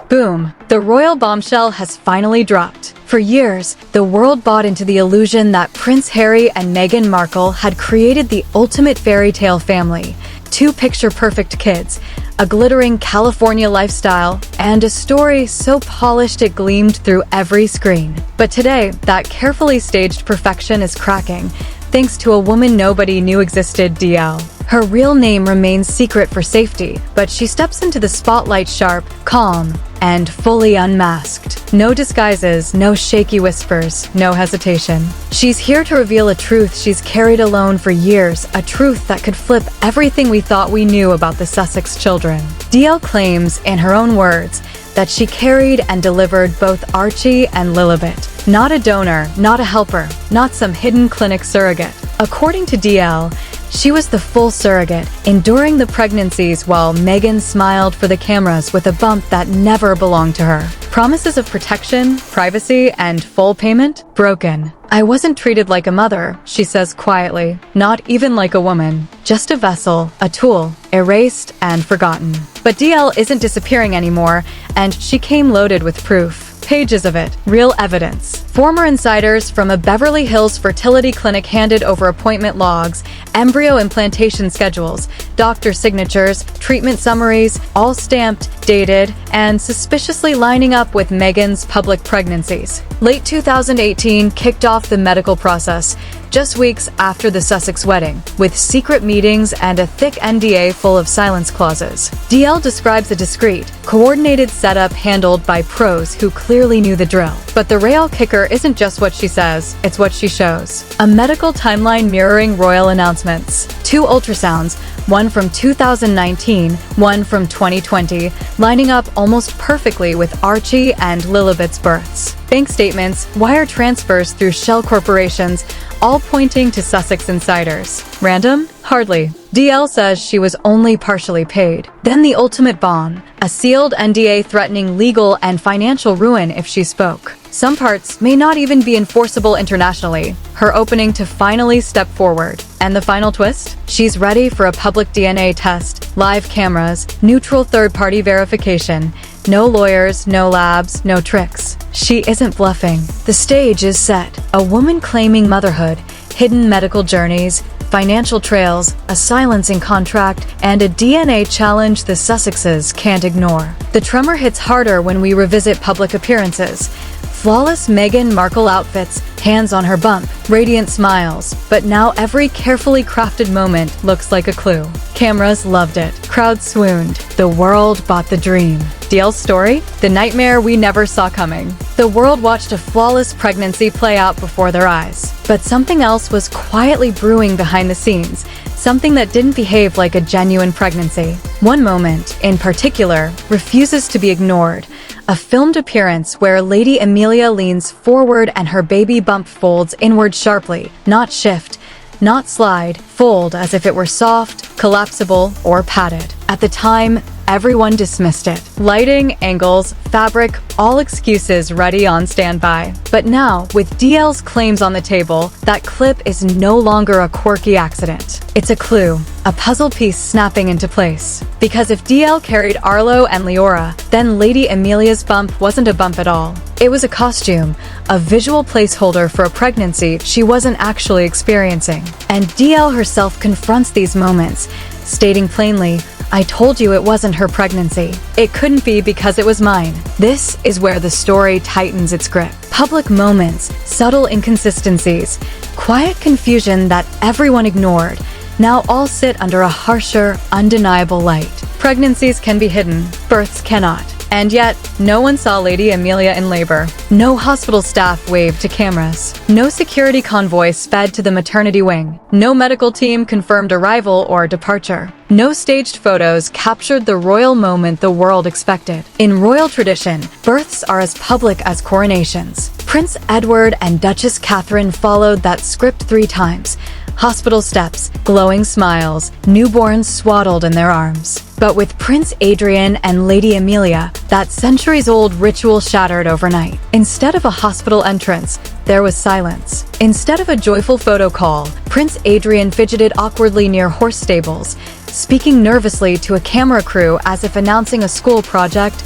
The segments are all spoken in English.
Boom! The royal bombshell has finally dropped. For years, the world bought into the illusion that Prince Harry and Meghan Markle had created the ultimate fairy tale family. Two picture-perfect kids, a glittering California lifestyle, and a story so polished it gleamed through every screen. But today, that carefully staged perfection is cracking, thanks to a woman nobody knew existed, DL. Her real name remains secret for safety, but she steps into the spotlight sharp, calm, and fully unmasked. No disguises, no shaky whispers, no hesitation. She's here to reveal a truth she's carried alone for years, a truth that could flip everything we thought we knew about the Sussex children. DL claims, in her own words, that she carried and delivered both Archie and Lilibet. Not a donor, not a helper, not some hidden clinic surrogate. According to DL, she was the full surrogate, enduring the pregnancies while Meghan smiled for the cameras with a bump that never belonged to her. Promises of protection, privacy, and full payment? Broken. I wasn't treated like a mother, she says quietly. Not even like a woman. Just a vessel, a tool, erased and forgotten. But DL isn't disappearing anymore, and she came loaded with proof. Pages of it, real evidence. Former insiders from a Beverly Hills fertility clinic handed over appointment logs, embryo implantation schedules, doctor signatures, treatment summaries, all stamped, dated, and suspiciously lining up with Meghan's public pregnancies. Late 2018 kicked off the medical process, just weeks after the Sussex wedding, with secret meetings and a thick NDA full of silence clauses. DL describes a discreet, coordinated setup handled by pros who clearly knew the drill. But the real kicker isn't just what she says, it's what she shows. A medical timeline mirroring royal announcements. 2 ultrasounds, one from 2019, one from 2020, lining up almost perfectly with Archie and Lilibet's births. Bank statements, wire transfers through shell corporations, all pointing to Sussex insiders. Random? Hardly. DL says she was only partially paid. Then the ultimate bomb, a sealed NDA threatening legal and financial ruin if she spoke. Some parts may not even be enforceable internationally. Her opening to finally step forward. And the final twist? She's ready for a public DNA test, live cameras, neutral third-party verification. No lawyers, no labs, no tricks. She isn't bluffing. The stage is set. A woman claiming motherhood, hidden medical journeys, financial trails, a silencing contract, and a DNA challenge the Sussexes can't ignore. The tremor hits harder when we revisit public appearances. Flawless Meghan Markle outfits, hands on her bump, radiant smiles, but now every carefully crafted moment looks like a clue. Cameras loved it. Crowds swooned. The world bought the dream. DL's story? The nightmare we never saw coming. The world watched a flawless pregnancy play out before their eyes. But something else was quietly brewing behind the scenes, something that didn't behave like a genuine pregnancy. One moment, in particular, refuses to be ignored. A filmed appearance where Lady Amelia leans forward and her baby bump folds inward sharply, not shift, not slide, fold as if it were soft, collapsible, or padded. At the time, everyone dismissed it. Lighting, angles, fabric, all excuses ready on standby. But now, with DL's claims on the table, that clip is no longer a quirky accident. It's a clue, a puzzle piece snapping into place. Because if DL carried Arlo and Leora, then Lady Amelia's bump wasn't a bump at all. It was a costume, a visual placeholder for a pregnancy she wasn't actually experiencing. And DL herself confronts these moments, stating plainly, "I told you it wasn't her pregnancy. It couldn't be because it was mine." This is where the story tightens its grip. Public moments, subtle inconsistencies, quiet confusion that everyone ignored, now all sit under a harsher, undeniable light. Pregnancies can be hidden, births cannot. And yet, no one saw Lady Amelia in labor. No hospital staff waved to cameras. No security convoy sped to the maternity wing. No medical team confirmed arrival or departure. No staged photos captured the royal moment the world expected. In royal tradition, births are as public as coronations. Prince Edward and Duchess Catherine followed that script 3 times. Hospital steps, glowing smiles, newborns swaddled in their arms. But with Prince Adrian and Lady Amelia, that centuries-old ritual shattered overnight. Instead of a hospital entrance, there was silence. Instead of a joyful photo call, Prince Adrian fidgeted awkwardly near horse stables, speaking nervously to a camera crew as if announcing a school project.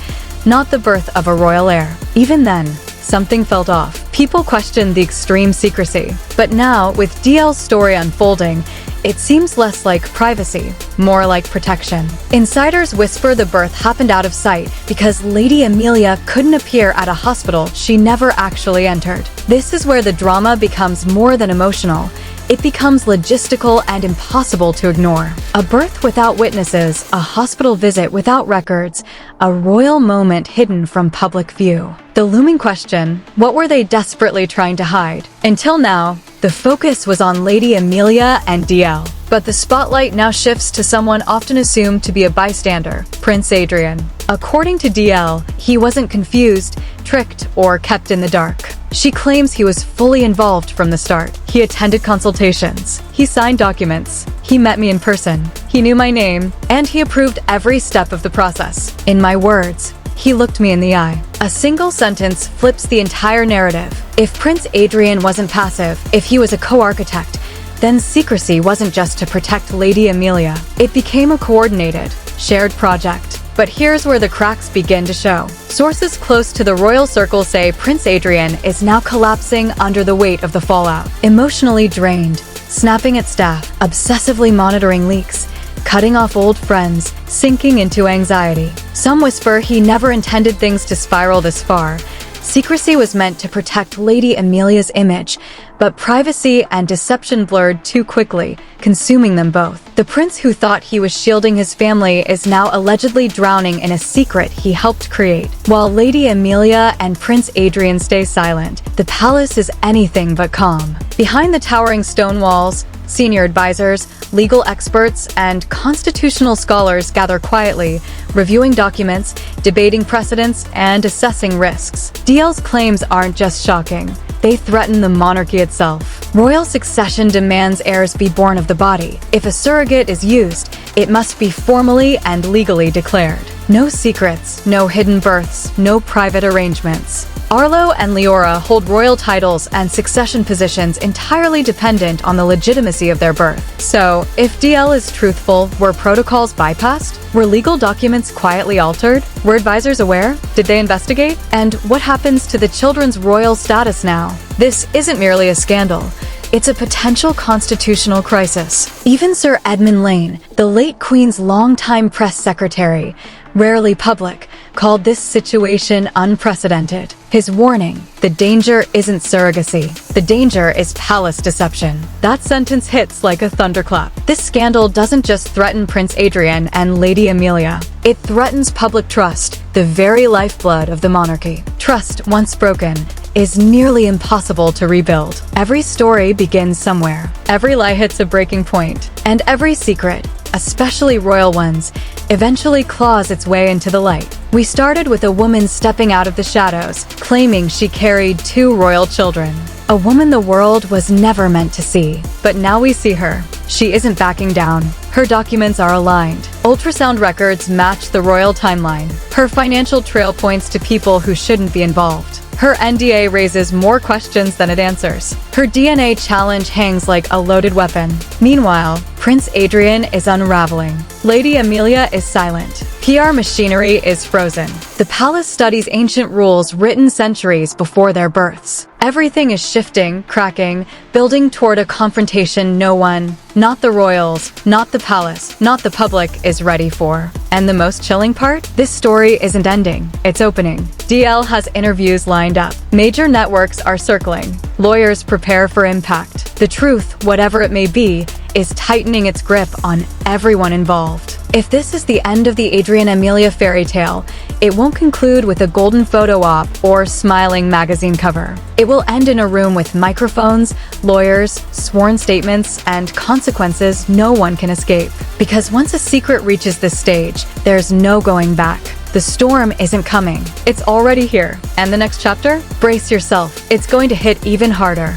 not the birth of a royal heir. Even then, something felt off. People questioned the extreme secrecy. But now, with DL's story unfolding, it seems less like privacy, more like protection. Insiders whisper the birth happened out of sight because Lady Amelia couldn't appear at a hospital she never actually entered. This is where the drama becomes more than emotional. It becomes logistical and impossible to ignore. A birth without witnesses, a hospital visit without records, a royal moment hidden from public view. The looming question, what were they desperately trying to hide? Until now, the focus was on Lady Amelia and DL. But the spotlight now shifts to someone often assumed to be a bystander, Prince Adrian. According to DL, he wasn't confused, tricked, or kept in the dark. She claims he was fully involved from the start. He attended consultations. He signed documents. He met me in person. He knew my name, and he approved every step of the process. In my words, he looked me in the eye. A single sentence flips the entire narrative. If Prince Adrian wasn't passive, if he was a co-architect, then secrecy wasn't just to protect Lady Amelia. It became a coordinated, shared project. But here's where the cracks begin to show. Sources close to the royal circle say Prince Adrian is now collapsing under the weight of the fallout. Emotionally drained, snapping at staff, obsessively monitoring leaks, cutting off old friends, sinking into anxiety. Some whisper he never intended things to spiral this far. Secrecy was meant to protect Lady Amelia's image, but privacy and deception blurred too quickly, consuming them both. The prince who thought he was shielding his family is now allegedly drowning in a secret he helped create. While Lady Amelia and Prince Adrian stay silent, the palace is anything but calm. Behind the towering stone walls, senior advisors, legal experts, and constitutional scholars gather quietly, reviewing documents, debating precedents, and assessing risks. DL's claims aren't just shocking. They threaten the monarchy itself. Royal succession demands heirs be born of the body. If a surrogate is used, it must be formally and legally declared. No secrets, no hidden births, no private arrangements. Arlo and Leora hold royal titles and succession positions entirely dependent on the legitimacy of their birth. So, if DL is truthful, were protocols bypassed? Were legal documents quietly altered? Were advisors aware? Did they investigate? And what happens to the children's royal status now? This isn't merely a scandal. It's a potential constitutional crisis. Even Sir Edmund Lane, the late Queen's longtime press secretary, rarely public, called this situation unprecedented. His warning, the danger isn't surrogacy. The danger is palace deception. That sentence hits like a thunderclap. This scandal doesn't just threaten Prince Adrian and Lady Amelia. It threatens public trust, the very lifeblood of the monarchy. Trust, once broken, is nearly impossible to rebuild. Every story begins somewhere. Every lie hits a breaking point. And every secret, especially royal ones, eventually claws its way into the light. We started with a woman stepping out of the shadows, claiming she carried 2 royal children. A woman the world was never meant to see. But now we see her. She isn't backing down. Her documents are aligned. Ultrasound records match the royal timeline. Her financial trail points to people who shouldn't be involved. Her NDA raises more questions than it answers. Her DNA challenge hangs like a loaded weapon. Meanwhile, Prince Adrian is unraveling. Lady Amelia is silent. PR machinery is frozen. The palace studies ancient rules written centuries before their births. Everything is shifting, cracking, building toward a confrontation no one, not the royals, not the palace, not the public, is ready for. And the most chilling part? This story isn't ending, it's opening. DL has interviews lined up. Major networks are circling. Lawyers prepare for impact. The truth, whatever it may be, is tightening its grip on everyone involved. If this is the end of the Adrian Amelia fairy tale, it won't conclude with a golden photo op or smiling magazine cover. It will end in a room with microphones, lawyers, sworn statements, and consequences no one can escape. Because once a secret reaches this stage, there's no going back. The storm isn't coming. It's already here. And the next chapter? Brace yourself. It's going to hit even harder.